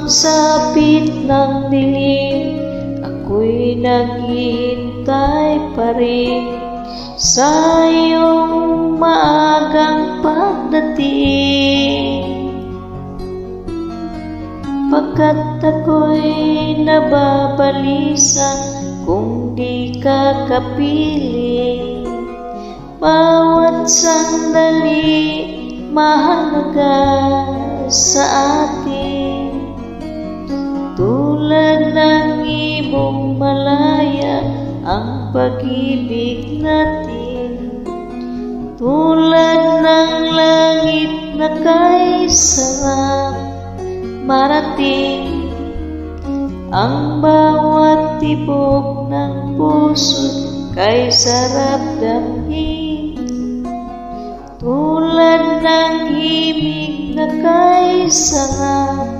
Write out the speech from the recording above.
pagsapit ng dilim, ako'y naghihintay pa rin sa iyong maagang pagdating. Pagkat ako'y nababalisa kung di ka kapiling, bawat sandali mahalaga sa atin. Tulad ng ibong malaya ang pag-ibig natin, tulad ng langit na kay sarap marating. Ang bawat tibok ng puso kay sarap damhin, tulad ng himig na kay sarap